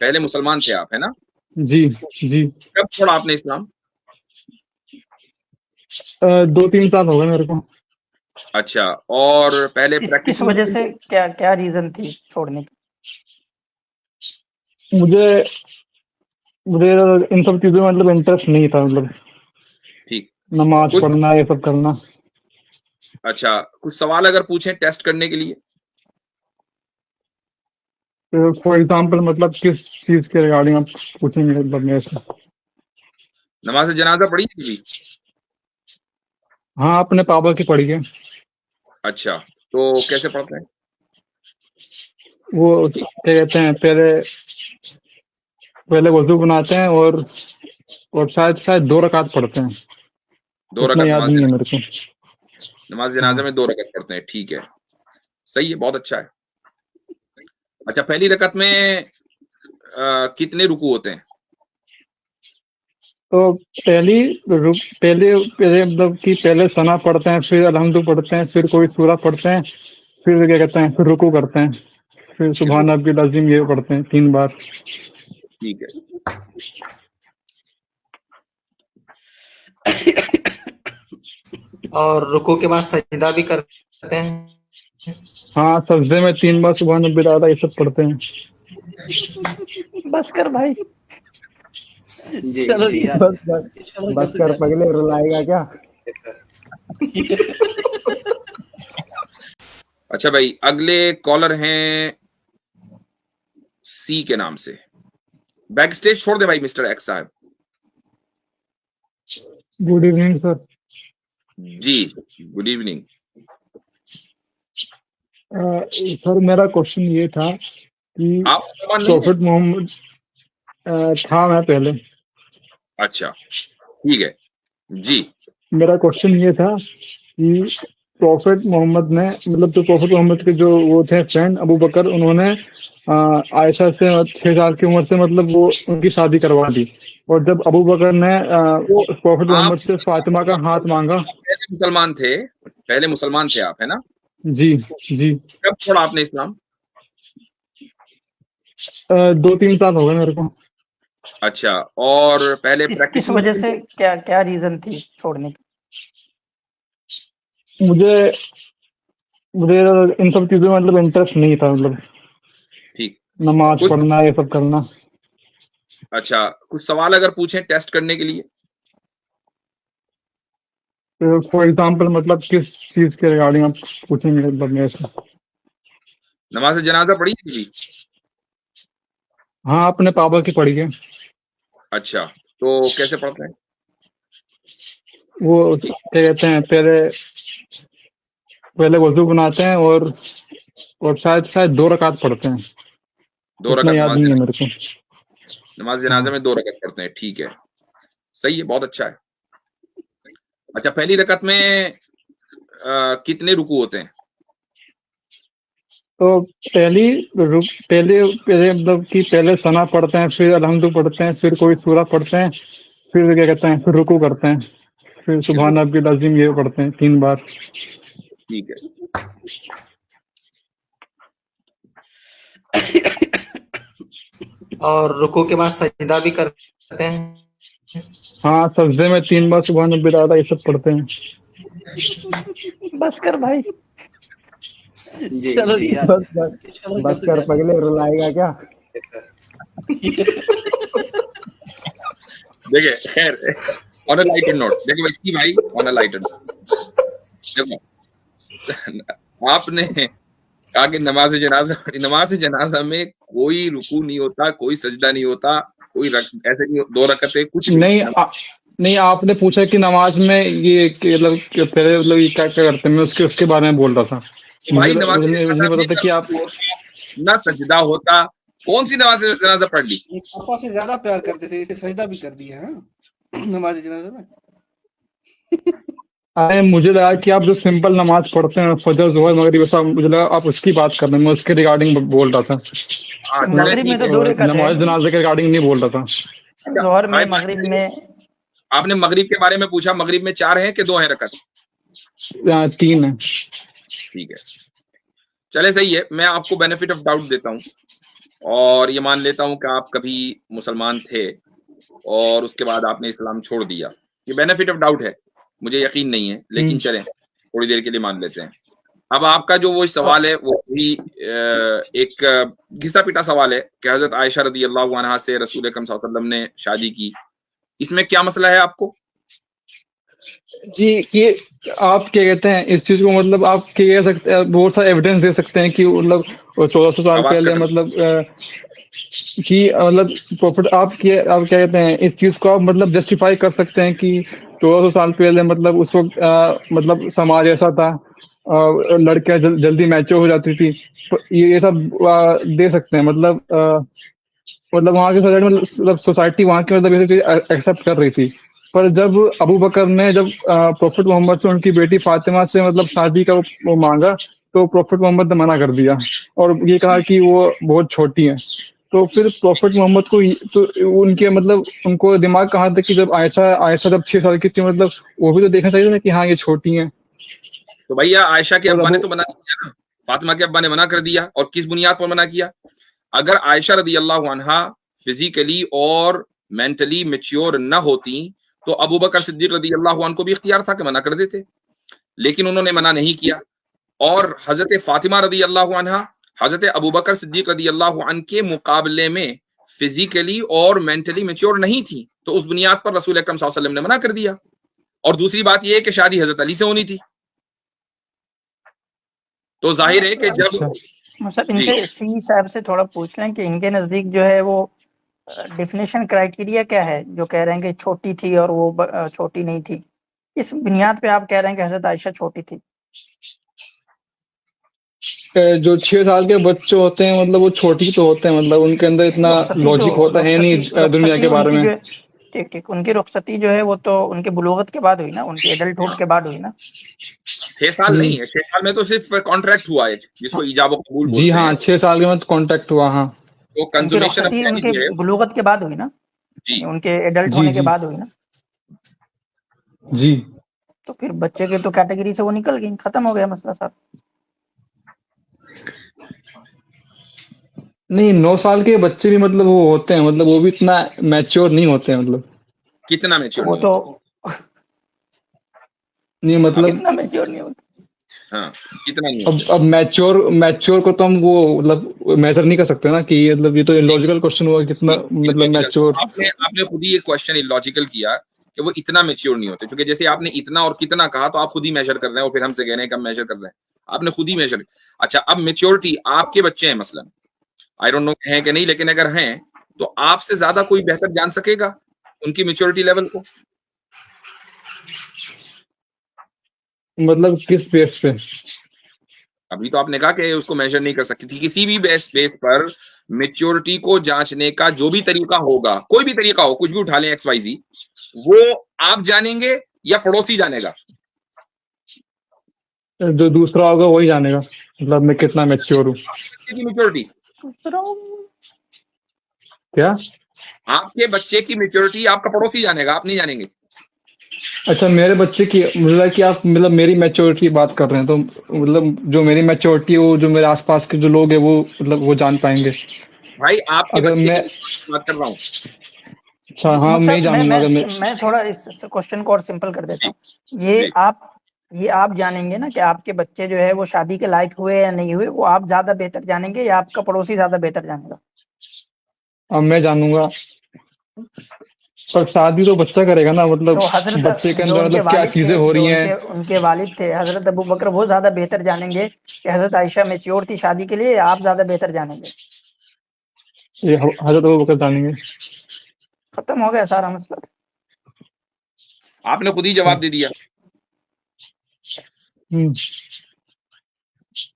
पहले मुसलमान थे आप, है ना? जी जी। कब छोड़ा आपने इस्लाम? 2-3 साल हो गए मेरे को। अच्छा, और पहले किस प्रैक्टिसिंग वजह मुस्लिम से, थे? क्या क्या रीजन थी छोड़ने की? मुझे मुझे इन सब चीजों में मतलब इंटरेस्ट नहीं था, मतलब ठीक। नमाज कुछ पढ़ना ये सब करना। अच्छा, कुछ सवाल अगर पूछें टेस्ट करने के लिए? फॉर एग्जाम्पल मतलब किस चीज के रिगार्डिंग आप पूछेंगे मतलब मेरे से? नमाज जनाजा पढ़ी है कभी? हाँ, अपने पापा की पढ़ी है। अच्छा, तो कैसे पढ़ते हैं? वो क्या कहते हैं, पहले पहले वजू बनाते हैं और शायद शायद 2 रकात पढ़ते हैं। 2 इतना रकात याद नहीं है मेरे को। नमाज हाँ। जनाजा में 2 रकात पढ़ते हैं, ठीक है। सही है, बहुत अच्छा है। अच्छा, पहली रकात में कितने रुकू होते हैं? तो पहले पहले मतलब कि पहले सना पढ़ते हैं, फिर अलहम्दु पढ़ते हैं, फिर कोई सूरा पढ़ते हैं, फिर क्या कहते हैं, फिर रुकू करते हैं, फिर फिर सुबहान रब्बिल अज़ीम ये पढ़ते हैं 3 बार। ठीक है। और रुकू के बाद सजदा भी करते हैं। हाँ, सजदे में 3 बार सुबहान रब्बिल आला ये सब पढ़ते हैं। बस कर भाई। जी चलो जी यार, बस कर पगले, रुलाएगा क्या? अच्छा भाई, अगले कॉलर हैं सी के नाम से। बैक स्टेज छोड़ दे भाई मिस्टर एक्स साहब। Good evening sir. जी, गुड इवनिंग। सर मेरा क्वेश्चन ये था कि आप मुसलमान नहीं है? प्रॉफिट मोहम्मद था मैं पहले। अच्छा, ठीक है जी। मेरा क्वेश्चन ये था कि प्रॉफिट मोहम्मद ने मतलब जो प्रॉफिट मोहम्मद के जो वो थे फ्रेंड अबू बकर, उन्होंने आयशा से 6 साल की उम्र से मतलब वो उनकी शादी करवा दी। और जब अबू बकर ने तो प्रॉफिट आप मोहम्मद से फातिमा का हाथ मांगा। पहले मुसलमान थे, पहले मुसलमान थे आप, है ना? जी जी। कब छोड़ा आपने इस्लाम? 2-3 साल हो गए मेरे को। अच्छा, और पहले किस प्रैक्टिसिंग वजह मुस्लिम से, थे? क्या क्या रीजन थी छोड़ने की? मुझे मुझे इन सब चीजों में मतलब इंटरेस्ट नहीं था, मतलब ठीक। नमाज कुछ पढ़ना ये सब करना। अच्छा, कुछ सवाल अगर पूछें टेस्ट करने के लिए? फॉर एग्जाम्पल मतलब किस चीज के रिगार्डिंग आप पूछेंगे मतलब मेरे से? नमाज जनाजा पढ़ी है कभी? हाँ, अपने पापा की पढ़ी है। अच्छा, तो कैसे पढ़ते हैं? वो क्या कहते हैं, पहले पहले वजू बनाते हैं और शायद शायद 2 रकात पढ़ते हैं। 2 इतना रकात याद नहीं है मेरे को। नमाज हाँ। जनाजा में 2 रकात पढ़ते हैं, ठीक है। सही है, बहुत अच्छा है। अच्छा, पहली रकात में कितने रुकू होते हैं? तो पहले पहले मतलब कि पहले सना पढ़ते हैं, फिर अलहम्दु पढ़ते हैं, फिर कोई सूरा पढ़ते हैं, फिर क्या कहते हैं, फिर रुकू करते हैं, फिर सुबहान रब्बिल अज़ीम ये पढ़ते हैं 3 बार। ठीक है। और रुकू के बाद सजदा भी करते हैं। हाँ, सजदे में 3 बार सुबहान रब्बिल आला ये सब पढ़ते हैं। बस कर भाई। जी चलो जी यार, बस कर पगले, रुलाएगा क्या? देखिए, खैर, ऑन अ लाइटर नोट, देखो इसकी भाई, ऑन अ लाइटर नोट, देखो आपने कहा कि नमाज जनाजा में कोई रुकू नहीं होता, कोई सजदा नहीं होता, कोई ऐसे नहीं, 2 रकते कुछ नहीं नहीं। नहीं, आपने पूछा कि नमाज में ये मतलब कि पहले मतलब ये क्या क्या करते हैं, मैं उसके बारे में बोल रहा था। तो मुझे भाई नमाज मुझे जनाजा नहीं में पता था ना कि आप रुकू होता, ना सजदा होता। कौन सी नमाज जनाजा पढ़ ली? पापा से ज्यादा प्यार करते थे, इसे सजदा भी कर दिया है नमाज जनाजा में। अरे मुझे लगा कि आप जो सिंपल नमाज पढ़ते हैं फजर जोहर मगरिब, ऐसा मुझे लगा आप उसकी बात कर रहे हैं, मैं उसके रिगार्डिंग बोल रहा था। हाँ, मैं चले मगरिब में ठीक तो है। 2 रकात है। नमाज जनाजे के रिगार्डिंग नहीं बोल रहा था। जोहर में, भाई मगरिब में। आपने मगरिब के बारे में पूछा, मगरिब में 4 हैं कि 2 हैं रकत? 3 है। ठीक है, चले सही है, मैं आपको बेनिफिट ऑफ डाउट देता हूं। और ये मान लेता हूं कि आप कभी मुसलमान थे और उसके बाद आपने इस्लाम छोड़ दिया, ये बेनिफिट ऑफ डाउट है, मुझे यकीन नहीं है, लेकिन चलें थोड़ी देर के लिए मान लेते हैं। अब आपका जो वो सवाल है वो भी एक घिसा पिटा सवाल है कि हजरत आयशा रदी अल्लाह अन्हा से रसूल अकरम सल्लल्लाहु अलैहि वसल्लम ने शादी की, इसमें क्या मसला है आपको? जी, ये आप क्या कहते हैं इस चीज को, मतलब आप क्या कह सकते हैं, बहुत सारा एविडेंस दे सकते हैं कि मतलब 1400 साल आवाज पहले कट रही मतलब कि मतलब प्रॉफिट आप क्या कहते हैं इस चीज को आप मतलब जस्टिफाई कर सकते हैं कि 1400 साल पहले मतलब उस वक्त मतलब समाज ऐसा था, लड़कियां जल्दी मैच्योर हो जाती थी, तो ये सब दे सकते हैं मतलब वहाँ की सोसाइटी मतलब सोसाइटी वहाँ की मतलब ये चीज एक्सेप्ट कर रही थी। पर जब अबू बकर ने जब प्रॉफिट मोहम्मद से उनकी बेटी फातिमा से मतलब शादी का वो मांगा, तो प्रॉफिट मोहम्मद ने मना कर दिया और ये कहा कि वो बहुत छोटी हैं। तो फिर प्रॉफिट मोहम्मद को तो उनके मतलब उनको दिमाग कहाँ था कि जब आयशा आयशा जब 6 साल की थी, मतलब वो भी तो देखना चाहिए था कि हाँ ये छोटी हैं। तो भैया आयशा के और अब्बा ने अबू तो मना किया ना, फातिमा के अब्बा ने मना कर दिया, और किस बुनियाद पर मना किया? अगर आयशा रदी अल्लाह अन्हा फिजिकली और मेंटली मेच्योर न होती तो अबू बकर सिद्दीक रदी अल्लाह अन्हु को भी इख्तियार था कि मना कर देते, लेकिन उन्होंने मना नहीं किया। और हजरत फातिमा रदी अल्लाह अन्हा हजरत अबू बकर सिद्दीक रदी अल्लाह अन्हु के मुकाबले में फिजिकली और मेंटली मेच्योर नहीं थी, तो उस बुनियाद पर रसूल अकरम सल्लल्लाहु अलैहि वसल्लम ने मना कर दिया। और दूसरी बात यह है कि शादी हजरत अली से होनी थी, तो जाहिर है कि जब अच्छा सर जी इनसे सी साहब से थोड़ा पूछ लें कि इनके नजदीक जो है वो डिफिनेशन क्राइटेरिया क्या है, जो कह रहे हैं कि छोटी थी और वो छोटी नहीं थी, इस बुनियाद पे आप कह रहे हैं कि हजरत आयशा छोटी थी? जो 6 साल के बच्चे होते हैं मतलब वो छोटी तो होते हैं, मतलब उनके अंदर इतना लॉजिक होता है नहीं दुनिया के बारे उनकी में। जो ठीक ठीक उनकी रुखसती जो है वो तो उनके बुलूगत के बाद हुई ना, उनकी एडल्टहुड के बाद हुई ना। 6 साल जी नहीं है, 6 साल में तो सिर्फ कॉन्ट्रैक्ट हुआ है जिसको ईजाब और कबूल जी बोलते हाँ, हैं, 6 साल के बाद कांटेक्ट हुआ। हाँ तो उनकी कंज्यूमेशन ऑफ रुखसती उनके मैरिज है। बुलूगत के बाद हुई ना, जी उनके एडल्ट जी होने के जी बाद हुई ना। जी। तो फिर बच्चे के तो कैटेगरी से वो निकल गई, खत्म हो गया मसला साहब। नहीं, 9 साल के बच्चे भी मतलब वो होते हैं, मतलब वो भी इतना मैच्योर नहीं होते हैं, मतलब कितना तो मेच्योर वो नहीं तो होते? नहीं अब मतलब कितना मेच्योर नहीं होता। हाँ, कितना नहीं अब होते? अब मैच्योर को तो हम वो मतलब मेजर नहीं कर सकते ना, कि ये मतलब ये तो लॉजिकल क्वेश्चन हुआ कितना मतलब इलॉजिकल, मैच्योर। आपने आपने खुद ही एक क्वेश्चन इलॉजिकल किया कि वो इतना मेच्योर नहीं होते, क्योंकि जैसे आपने इतना और कितना कहा तो आप खुद ही मेजर कर रहे हैं और फिर हमसे कह रहे हैं कि हम मेजर कर रहे हैं, आपने खुद ही मेजर। अच्छा, अब मेच्योरिटी आपके बच्चे हैं मसलन, आई डोंट नो हैं कि नहीं, लेकिन अगर हैं तो आपसे ज्यादा कोई बेहतर जान सकेगा उनकी मेच्योरिटी लेवल को? मतलब किस बेस पे? अभी तो आपने कहा कि उसको मेजर नहीं कर सकती थी, किसी भी बेस पर मेच्योरिटी को जांचने का जो भी तरीका होगा, कोई भी तरीका हो, कुछ भी उठा लें XYZ, वो आप जानेंगे या पड़ोसी जानेगा? जो दूसरा होगा वही जानेगा मतलब मैं कितना मैच्योर हूँ। बच्चे की मेच्योरिटी, क्या? आपके बच्चे की मेच्योरिटी आपका पड़ोसी जानेगा, आप नहीं जानेंगे। अच्छा, मेरे बच्चे की मतलब कि आप मतलब मेरी मैच्योरिटी की बात कर रहे हैं, तो मतलब जो मेरी मैच्योरिटी है वो जो मेरे आसपास के जो लोग हैं वो मतलब वो जान पाएंगे। भाई आपके अगर बच्चे मैं की बात कर रहा हूँ। अच्छा हाँ मैं ही मतलब जानूंगा अगर मैं। मैं थोड़ा इस क्वेश्चन को और सिंपल कर देता जी हूँ। जी, ये आप जानेंगे ना कि आपके बच्चे जो है वो शादी के लायक हुए या नहीं हुए, वो आप ज्यादा बेहतर जानेंगे या आपका पड़ोसी ज्यादा बेहतर जानेगा? अब मैं जानूंगा, पर शादी तो बच्चा करेगा ना, मतलब तो हजरत बच्चे के जो अंदर उनके मतलब क्या वालिद थे चीजें हो जो रही उनके हैं। उनके वालिद थे हजरत अबू बकर, वो ज्यादा बेहतर जानेंगे कि हजरत आयशा मेच्योर थी शादी के लिए, या आप ज्यादा बेहतर जानेंगे? ये हजरत अबू बकर जानेंगे। खत्म हो गया सारा मसला। आपने खुद ही अच्छा। जवाब दे दिया। हम्म।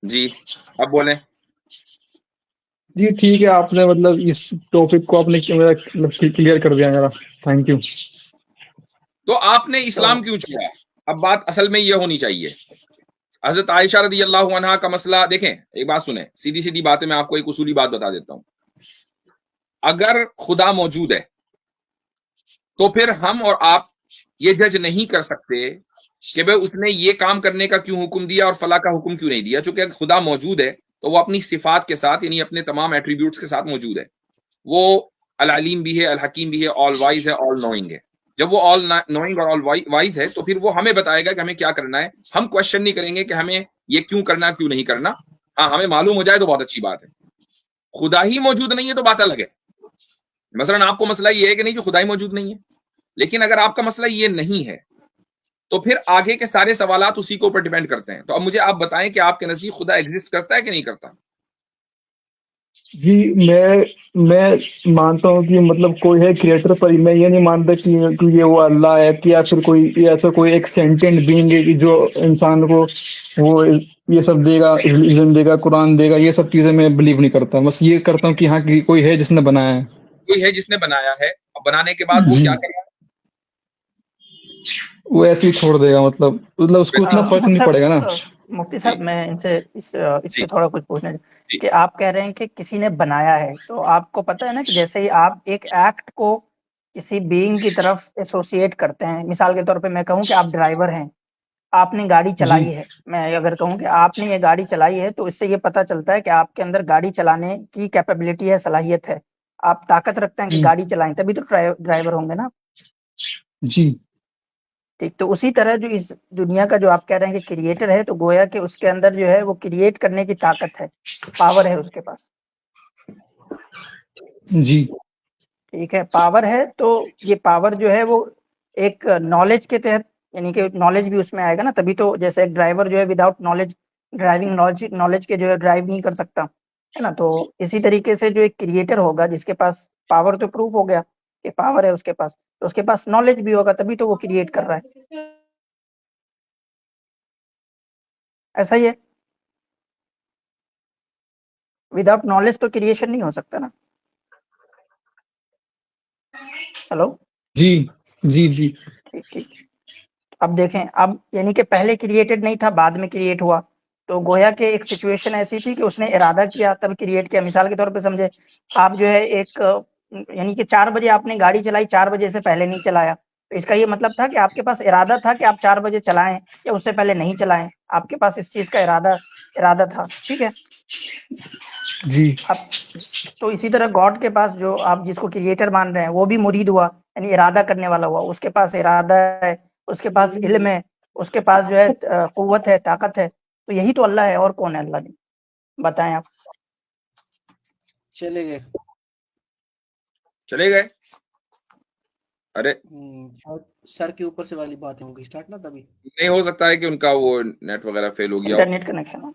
जी, अब बोलें। जी ठीक है, आपने मतलब इस टॉपिक को आपने मतलब क्लियर कर दिया मेरा। Thank you. तो आपने तो इस्लाम क्यों छोड़ा? अब बात असल में यह होनी चाहिए। हजरत आयशा रदी अल्लाह अन्हा का मसला देखें, एक बात सुने, सीधी सीधी बातें मैं आपको एक उसूली बात बता देता हूं। अगर खुदा मौजूद है तो फिर हम और आप ये जज नहीं कर सकते कि भाई उसने ये काम करने का क्यों हुक्म दिया और फला का हुक्म क्यों नहीं दिया। चूंकि खुदा मौजूद है तो वो अपनी सिफात के साथ यानी अपने तमाम एट्रीब्यूट्स के साथ मौजूद है। वो अल अलीम भी है, अल हकीम भी है, ऑल वाइज है, ऑल नोइंग है। जब वो ऑल नोइंग और ऑल वाइज है तो फिर वो हमें बताएगा कि हमें क्या करना है। हम क्वेश्चन नहीं करेंगे कि हमें ये क्यों करना, क्यों नहीं करना। हाँ, हमें मालूम हो जाए तो बहुत अच्छी बात है। खुदा ही मौजूद नहीं है तो बात अलग है। मसलन आपको मसला ये है कि नहीं कि खुदा ही मौजूद नहीं है, लेकिन अगर आपका मसला ये नहीं है तो फिर आगे के सारे सवालात उसी के ऊपर डिपेंड करते हैं। तो अब मुझे आप बताएं कि आपके नजदीक खुदा एग्जिस्ट करता है कि नहीं करता? जी, मैं मानता हूँ कि मतलब कोई है क्रिएटर, पर मैं ये नहीं मानता कि ये वो अल्लाह है, कि या फिर कोई ऐसा कोई एक सेंटिएंट बीइंग है कि जो इंसान को वो ये सब देगा, रिलीजन देगा, कुरान देगा। ये सब चीजें मैं बिलीव नहीं करता। बस ये करता हूँ कि हाँ, कि कोई है जिसने बनाया है। कोई है जिसने बनाया है, अब बनाने के बाद वो जी, क्या कर रहा है? वो ऐसे ही छोड़ देगा, मतलब उसको वैसे उतना फर्क मुफ्ती नहीं साहब, पड़ेगा ना। मुफ्ती जी साहब, मैं इनसे इस जी पे थोड़ा कुछ पूछना जी कि आप कह रहे हैं कि किसी ने बनाया है, तो आपको पता है ना कि जैसे ही आप एक एक्ट को किसी बीइंग की तरफ एसोसिएट करते हैं, मिसाल के तौर पे मैं कहूँ कि आप ड्राइवर हैं, आपने गाड़ी जी, चलाई है। मैं अगर कहूँ कि आपने ये गाड़ी चलाई है, तो इससे ये पता चलता है कि आपके अंदर गाड़ी चलाने की कैपेबिलिटी है, सलाहियत है, आप ताकत रखते हैं कि जी, गाड़ी चलाएं, तभी तो ड्राइवर होंगे ना। जी, ठीक, तो उसी तरह जो इस दुनिया का जो आप कह रहे हैं कि क्रिएटर है, तो गोया कि उसके अंदर जो है वो क्रिएट करने की ताकत है, पावर है उसके पास। जी, ठीक है, पावर है, तो ये पावर जो है वो एक नॉलेज के तहत, यानी कि नॉलेज भी उसमें आएगा ना, तभी तो जैसे एक ड्राइवर जो है without knowledge, driving knowledge knowledge के जो है ड्राइव नहीं कर सकता, है ना। तो इसी तरीके से जो एक क्रिएटर होगा जिसके पास पावर, तो प्रूफ हो गया कि पावर है उसके पास, तो उसके पास नॉलेज भी होगा, तभी तो वो क्रिएट कर रहा है। ऐसा ही है, विदाउट नॉलेज तो क्रिएशन नहीं हो सकता ना। हेलो। जी, जी, जी, ठीक ठीक। अब देखें, अब यानी कि पहले क्रिएटेड नहीं था, बाद में क्रिएट हुआ, तो गोया के एक सिचुएशन ऐसी थी कि उसने इरादा किया तब क्रिएट किया। मिसाल के तौर पे समझे, आप जो है एक यानी कि 4 बजे आपने गाड़ी चलाई, 4 बजे से पहले नहीं चलाया, तो इसका ये मतलब था कि आपके पास इरादा था कि आप 4 बजे चलाएं या उससे पहले नहीं चलाएं, आपके पास इस चीज का इरादा था। ठीक है। जी, अब तो इसी तरह गॉड के पास, जो आप जिसको क्रिएटर मान रहे हैं, वो भी मुरीद हुआ, यानी इरादा करने वाला हुआ। उसके पास इरादा है, उसके पास इल्म है, उसके पास जो है कुव्वत है, ताकत है। तो यही तो अल्लाह है, और कौन है अल्लाह नहीं? बताएं आप। चले गए। चले गए। अरे शायद सर के ऊपर से वाली बातें होंगी स्टार्ट ना तभी। नहीं, हो सकता है कि उनका वो नेट वगैरह फेल हो गया हो। Internet connection.